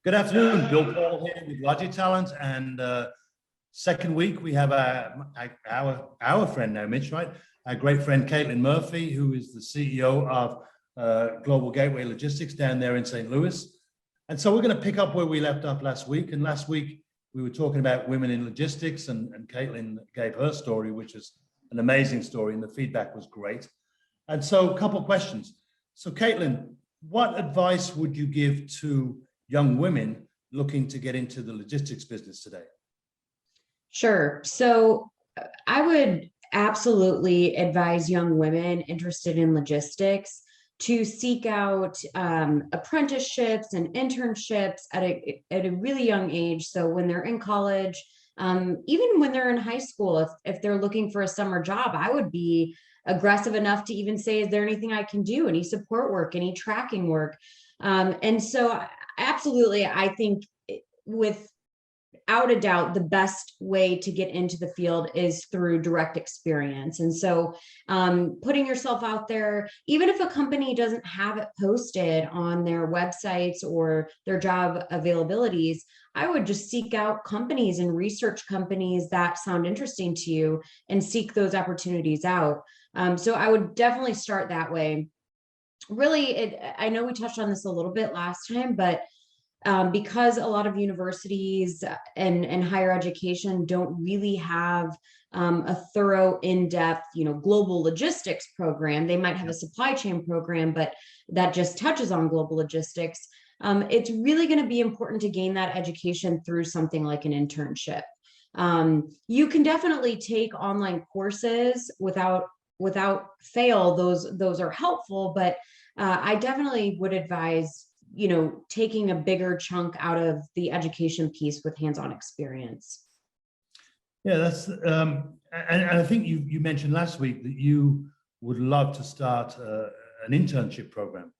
Good afternoon, Bill Paul here with Logic Talent, and second week we have our friend now, Mitch, right? Our great friend Caitlin Murphy, who is the CEO of Global Gateway Logistics down there in St. Louis. And so we're going to pick up where we left off last week. And last week we were talking about women in logistics, and Caitlin gave her story, which is an amazing story, and the feedback was great. And so a couple of questions. So Caitlin, what advice would you give to young women looking to get into the logistics business today? Sure. So I would absolutely advise young women interested in logistics to seek out apprenticeships and internships at a really young age. So when they're in college, even when they're in high school, if they're looking for a summer job, I would be aggressive enough to even say, is there anything I can do? Any support work, any tracking work? And so absolutely, I think without a doubt, the best way to get into the field is through direct experience. And so putting yourself out there, even if a company doesn't have it posted on their websites or their job availabilities, I would just seek out companies and research companies that sound interesting to you and seek those opportunities out. So I would definitely start that way. Really, I know we touched on this a little bit last time, but because a lot of universities and higher education don't really have a thorough, in-depth, global logistics program. They might have a supply chain program, but that just touches on global logistics. It's really going to be important to gain that education through something like an internship. You can definitely take online courses without fail. Those are helpful, but I definitely would advise taking a bigger chunk out of the education piece with hands-on experience. Yeah, that's and I think you mentioned last week that you would love to start an internship program.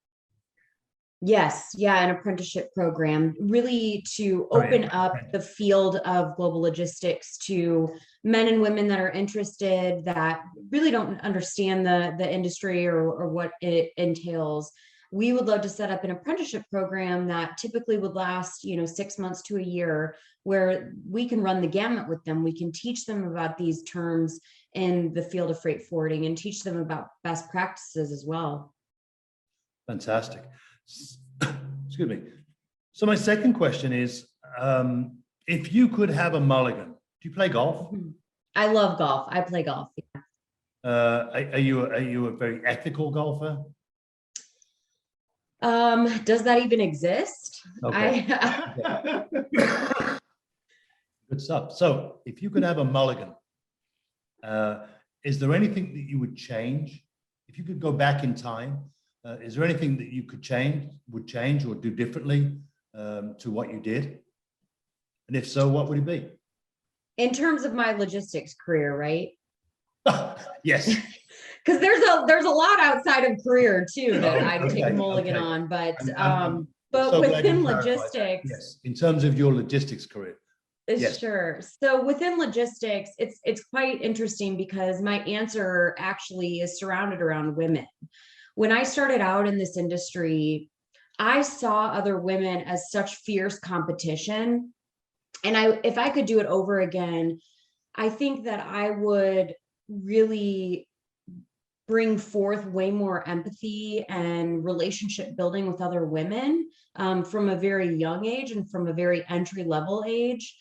Yes, yeah, an apprenticeship program, really to open up the field of global logistics to men and women that are interested, that really don't understand the industry or what it entails. We would love to set up an apprenticeship program that typically would last, 6 months to a year, where we can run the gamut with them. We can teach them about these terms in the field of freight forwarding and teach them about best practices as well. Fantastic. Excuse me. So my second question is, if you could have a mulligan, do you play golf? I love golf. I play golf. Yeah. Are you a very ethical golfer? Does that even exist? Okay. Good stuff. So if you could have a mulligan, is there anything that you would change? If you could go back in time, is there anything that you would change or do differently to what you did? And if so, what would it be? In terms of my logistics career, right? Yes. Because there's a lot outside of career too that I'd take a mulligan on, but so within logistics, yes, in terms of your logistics career. Yes. Sure. So within logistics, it's quite interesting because my answer actually is surrounded around women. When I started out in this industry, I saw other women as such fierce competition. And if I could do it over again, I think that I would really bring forth way more empathy and relationship building with other women from a very young age and from a very entry level age.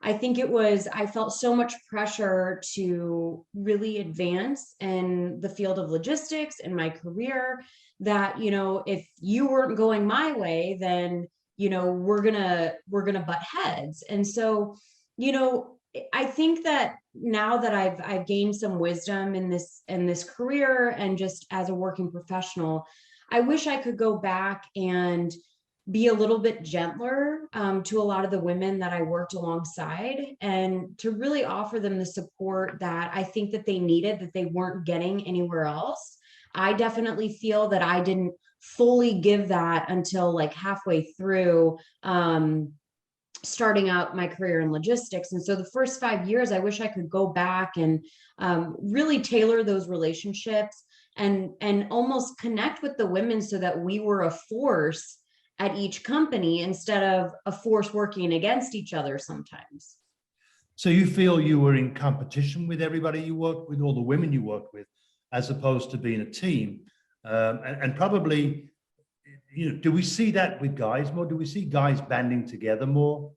I think I felt so much pressure to really advance in the field of logistics in my career that, if you weren't going my way, then, we're gonna butt heads. And so, I think that now that I've gained some wisdom in this career and just as a working professional, I wish I could go back and be a little bit gentler to a lot of the women that I worked alongside, and to really offer them the support that I think that they needed, that they weren't getting anywhere else. I definitely feel that I didn't fully give that until like halfway through starting out my career in logistics. And so the first 5 years, I wish I could go back and really tailor those relationships and almost connect with the women so that we were a force at each company instead of a force working against each other sometimes. So you feel you were in competition with everybody you worked with, all the women you worked with, as opposed to being a team. And probably, do we see that with guys more? Do we see guys banding together more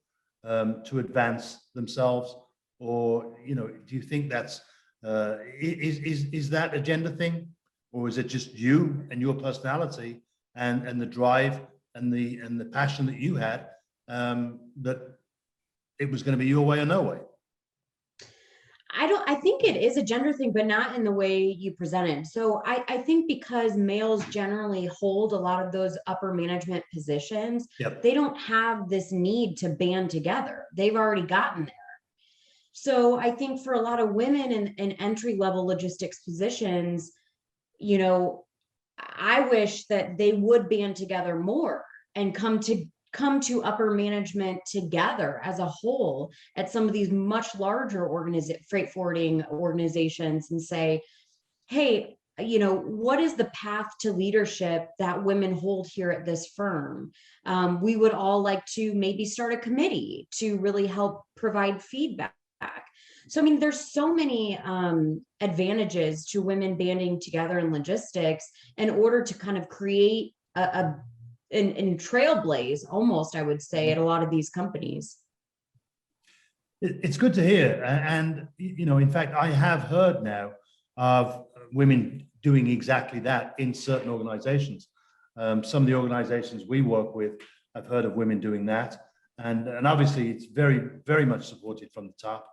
to advance themselves? Or, do you think that's, is that a gender thing? Or is it just you and your personality and the drive and the passion that you had, that it was going to be your way or no way? I think it is a gender thing, but not in the way you presented. So I think because males generally hold a lot of those upper management positions, Yep. they don't have this need to band together. They've already gotten there. So I think for a lot of women in entry level logistics positions, I wish that they would band together more and come to upper management together as a whole at some of these much larger freight forwarding organizations and say, hey, what is the path to leadership that women hold here at this firm? We would all like to maybe start a committee to really help provide feedback. So, I mean, there's so many advantages to women banding together in logistics in order to kind of create and trailblaze almost, I would say, at a lot of these companies. It's good to hear. And, in fact, I have heard now of women doing exactly that in certain organizations. Some of the organizations we work with, I've heard of women doing that. And obviously, it's very, very much supported from the top.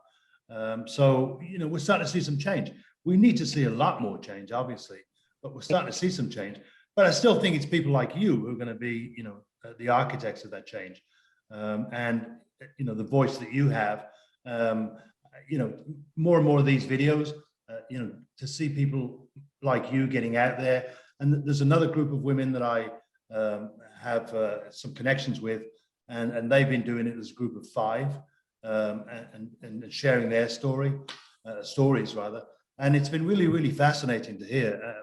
So, we're starting to see some change. We need to see a lot more change, obviously, but we're starting to see some change. But I still think it's people like you who are going to be, the architects of that change. And, the voice that you have, more and more of these videos, to see people like you getting out there. And there's another group of women that I have some connections with, and they've been doing it as a group of 5. And sharing their stories rather, and it's been really, really fascinating to hear,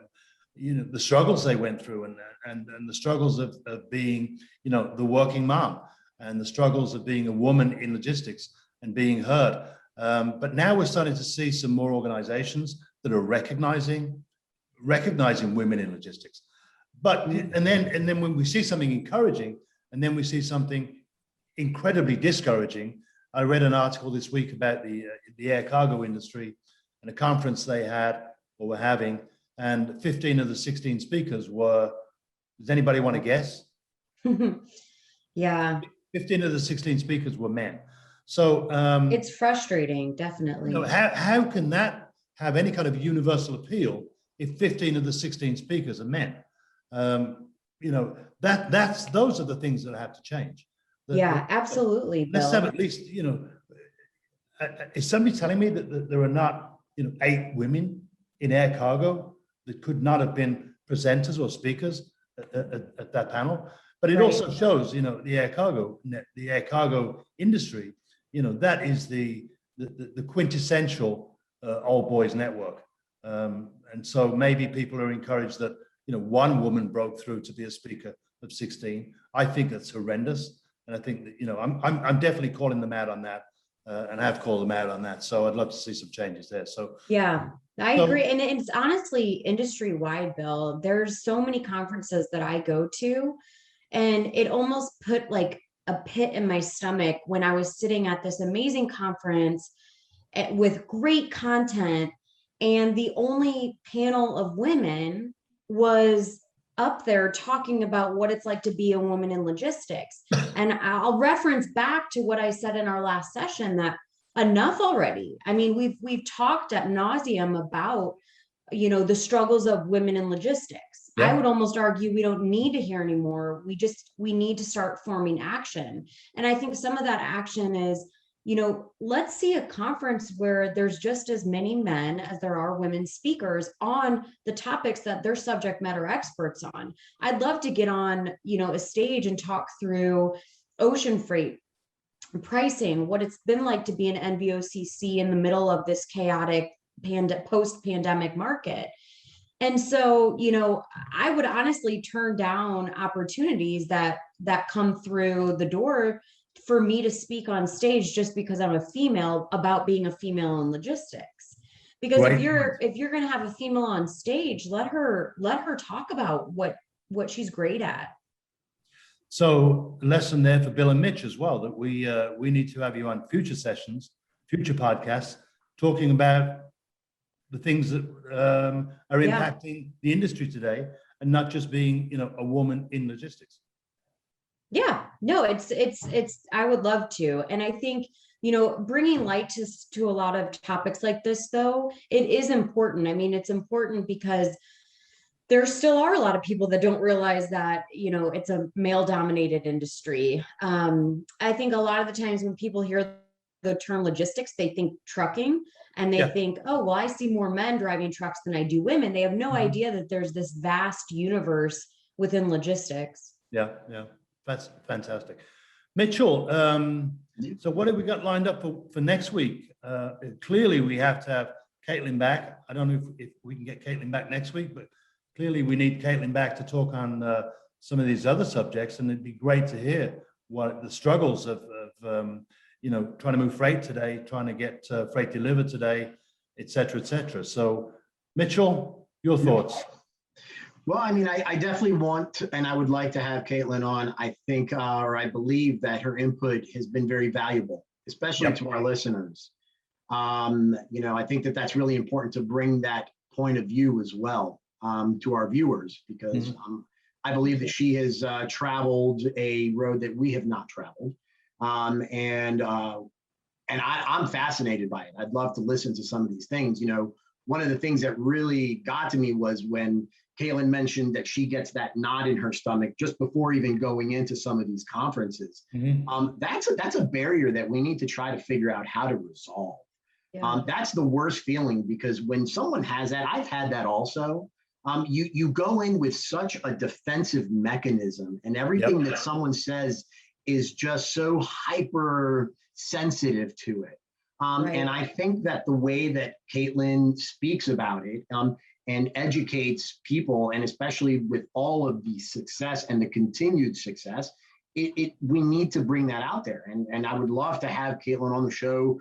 the struggles they went through, and the struggles of being, the working mom, and the struggles of being a woman in logistics and being heard. But now we're starting to see some more organizations that are recognizing women in logistics. But and then when we see something encouraging, and then we see something incredibly discouraging. I read an article this week about the air cargo industry and a conference they had or were having, and 15 of the 16 speakers were, does anybody want to guess? Yeah. 15 of the 16 speakers were men. So it's frustrating, definitely. How can that have any kind of universal appeal if 15 of the 16 speakers are men? Those are the things that have to change. Absolutely. Let's Bill. have at least, is somebody telling me that there are not, 8 women in air cargo that could not have been presenters or speakers at that panel? But it also shows, the air cargo industry, that is the quintessential all boys network. And so maybe people are encouraged that, one woman broke through to be a speaker of 16. I think that's horrendous. And I think that, I'm definitely calling them out on that, and have called them out on that. So I'd love to see some changes there. So yeah, I agree. And it's honestly industry-wide, Bill. There's so many conferences that I go to, and it almost put like a pit in my stomach when I was sitting at this amazing conference with great content, and the only panel of women was up there talking about what it's like to be a woman in logistics. And I'll reference back to what I said in our last session, that enough already. I mean, we've talked ad nauseum about, the struggles of women in logistics. Yeah. I would almost argue we don't need to hear anymore. We need to start forming action. And I think some of that action is, let's see a conference where there's just as many men as there are women speakers on the topics that they're subject matter experts on. I'd love to get on, a stage and talk through ocean freight pricing, what it's been like to be an NVOCC in the middle of this chaotic post-pandemic market. And so, I would honestly turn down opportunities that come through the door for me to speak on stage just because I'm a female about being a female in logistics. Because Great. if you're going to have a female on stage, let her talk about what she's great at. So lesson there for Bill and Mitch as well, that we need to have you on future sessions, future podcasts, talking about the things that are impacting the industry today, and not just being, a woman in logistics. Yeah, no, it's I would love to. And I think, bringing light to a lot of topics like this, though, it is important. I mean, it's important because there still are a lot of people that don't realize that, it's a male dominated industry. I think a lot of the times when people hear the term logistics, they think trucking, and they think, oh, well, I see more men driving trucks than I do women. They have no idea that there's this vast universe within logistics. Yeah. That's fantastic. Mitchell, so what have we got lined up for next week? Clearly, we have to have Caitlin back. I don't know if we can get Caitlin back next week, but clearly we need Caitlin back to talk on some of these other subjects, and it'd be great to hear what the struggles of trying to move freight today, trying to get freight delivered today, et cetera, et cetera. So, Mitchell, your thoughts? Well, I mean, I definitely want to, and I would like to have Caitlin on. I think, or I believe that her input has been very valuable, especially to our listeners. I think that that's really important to bring that point of view as well to our viewers, because I believe that she has traveled a road that we have not traveled. And I'm fascinated by it. I'd love to listen to some of these things. One of the things that really got to me was when Caitlin mentioned that she gets that knot in her stomach just before even going into some of these conferences. That's a barrier that we need to try to figure out how to resolve. That's the worst feeling, because when someone has that, I've had that also. You go in with such a defensive mechanism, and everything that someone says is just so hyper sensitive to it. And I think that the way that Caitlin speaks about it and educates people, and especially with all of the success and the continued success, we need to bring that out there. And I would love to have Caitlin on the show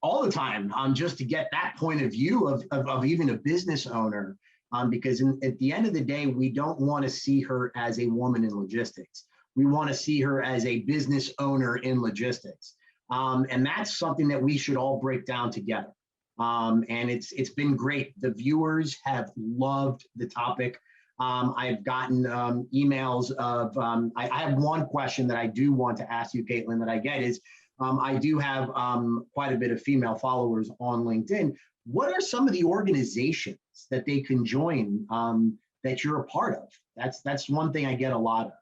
all the time, just to get that point of view of even a business owner, because at the end of the day, we don't want to see her as a woman in logistics. We want to see her as a business owner in logistics. And that's something that we should all break down together. And it's been great. The viewers have loved the topic. I've gotten emails of, I have one question that I do want to ask you, Caitlin, that I get is, I do have quite a bit of female followers on LinkedIn. What are some of the organizations that they can join that you're a part of? That's one thing I get a lot of.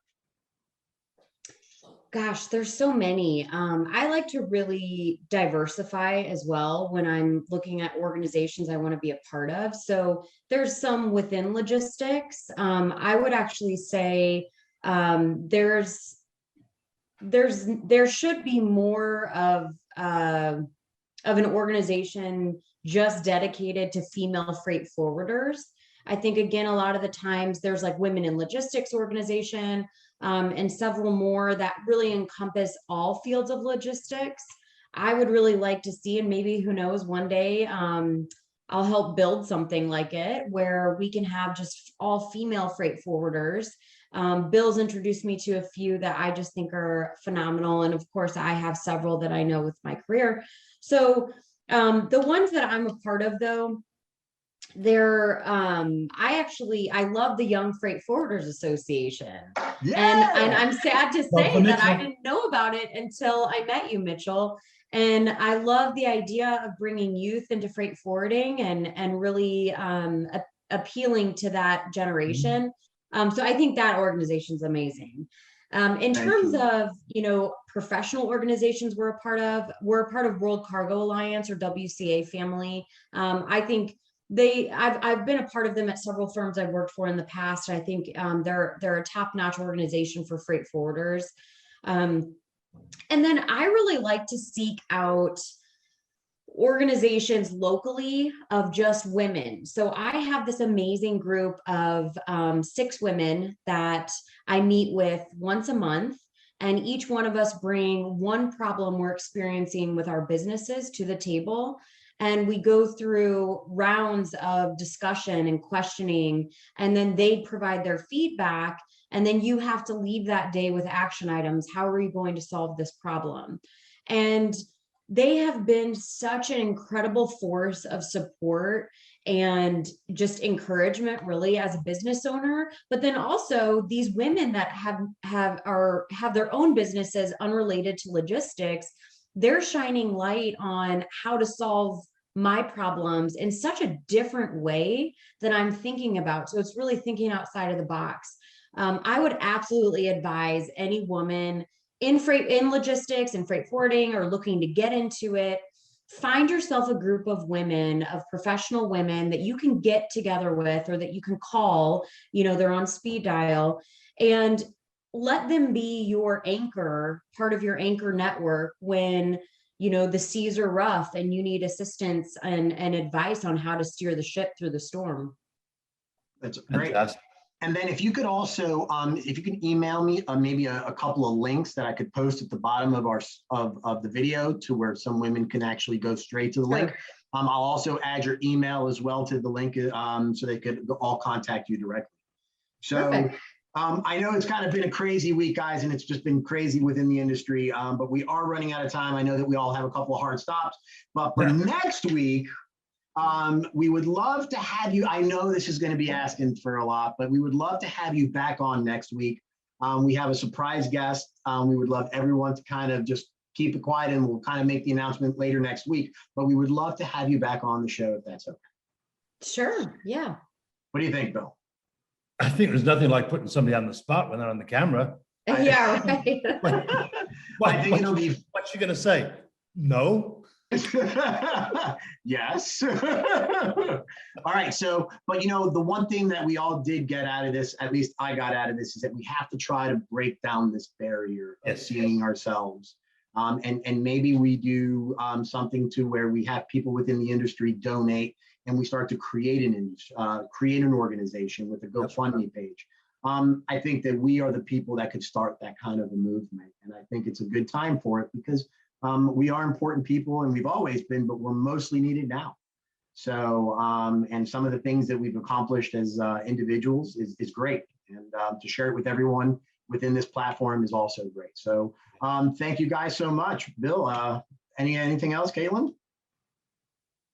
Gosh, there's so many. I like to really diversify as well when I'm looking at organizations I want to be a part of. So there's some within logistics. I would actually say there should be more of an organization just dedicated to female freight forwarders. I think, again, a lot of the times there's like women in logistics organization, and several more that really encompass all fields of logistics. I would really like to see, and maybe who knows, one day I'll help build something like it where we can have just all female freight forwarders. Bill's introduced me to a few that I just think are phenomenal. And of course, I have several that I know with my career. So the ones that I'm a part of, though, I love the Young Freight Forwarders Association. And I'm sad to say that I didn't know about it until I met you, Mitchell. And I love the idea of bringing youth into freight forwarding and really appealing to that generation. So I think that organization is amazing. In terms of, professional organizations we're a part of World Cargo Alliance, or WCA family. I think I've been a part of them at several firms I've worked for in the past. I think they're a top-notch organization for freight forwarders. And then I really like to seek out organizations locally of just women. So I have this amazing group of 6 women that I meet with once a month, and each one of us bring one problem we're experiencing with our businesses to the table. And we go through rounds of discussion and questioning, and then they provide their feedback. And then you have to leave that day with action items. How are you going to solve this problem? And they have been such an incredible force of support and just encouragement, really, as a business owner. But then also these women that have their own businesses unrelated to logistics, they're shining light on how to solve my problems in such a different way than I'm thinking about. So it's really thinking outside of the box. I would absolutely advise any woman in logistics and freight forwarding or looking to get into it, find yourself a group of women, of professional women that you can get together with, or that you can call, they're on speed dial, and let them be your anchor, part of your anchor network when the seas are rough and you need assistance and advice on how to steer the ship through the storm. That's great. Fantastic. And then if you could also, if you can email me maybe a couple of links that I could post at the bottom of of the video to where some women can actually go straight to the link. I'll also add your email as well to the link so they could all contact you directly. So I know it's kind of been a crazy week, guys, and it's just been crazy within the industry, but we are running out of time. I know that we all have a couple of hard stops, but for next week, we would love to have you. I know this is going to be asking for a lot, but we would love to have you back on next week. We have a surprise guest. We would love everyone to kind of just keep it quiet, and we'll kind of make the announcement later next week, but we would love to have you back on the show if that's okay. Sure. Yeah. What do you think, Bill? I think there's nothing like putting somebody on the spot when they're on the camera. Yeah, right. I think it'll be. What's she going to say? No. Yes. All right. So, but the one thing that we all did get out of this, at least I got out of this, is that we have to try to break down this barrier of seeing ourselves. And maybe we do something to where we have people within the industry donate, and we start to create an organization with a GoFundMe page. I think that we are the people that could start that kind of a movement, and I think it's a good time for it because we are important people, and we've always been, but we're mostly needed now. So, and some of the things that we've accomplished as individuals is great, and to share it with everyone within this platform is also great. So, thank you guys so much. Bill, anything else, Caitlin?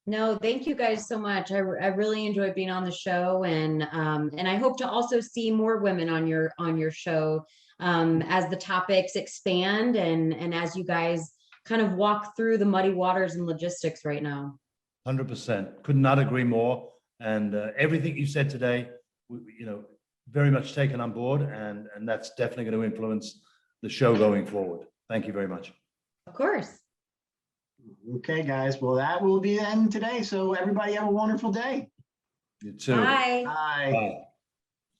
No, thank you guys so much. I really enjoyed being on the show, and I hope to also see more women on your show as the topics expand and as you guys kind of walk through the muddy waters in logistics right now. 100%. Could not agree more. And everything you said today, very much taken on board, and that's definitely going to influence the show going forward. Thank you very much. Of course. Okay, guys. Well, that will be the end today. So everybody have a wonderful day. You too. Bye. Bye. Bye.